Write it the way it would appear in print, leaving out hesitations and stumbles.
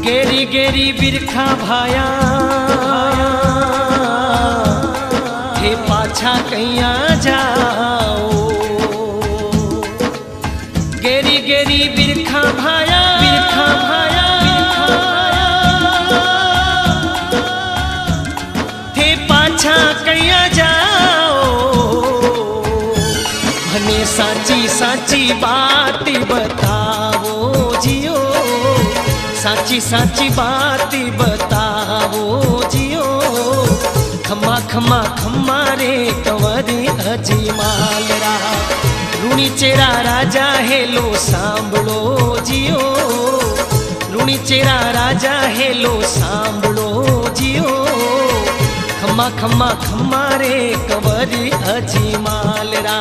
गेरी गेरी बिरखा भाया हे पाछा कैया जाओ। गेरी गेरी बिरखा भाया थे पाछा कैया जाओ। भने साची साची बात बताओ जियो, साची साची बात बताओ जियो। खम्मा खम्मा खम्मा रे कंवरी अजमाल रा, रूणी चेरा राजा हेलो सांभळो जियो। रूणी चेरा राजा हेलो सांभळो जियो। खम्मा खम्मा खम्मा रे कंवरी अजमाल रा।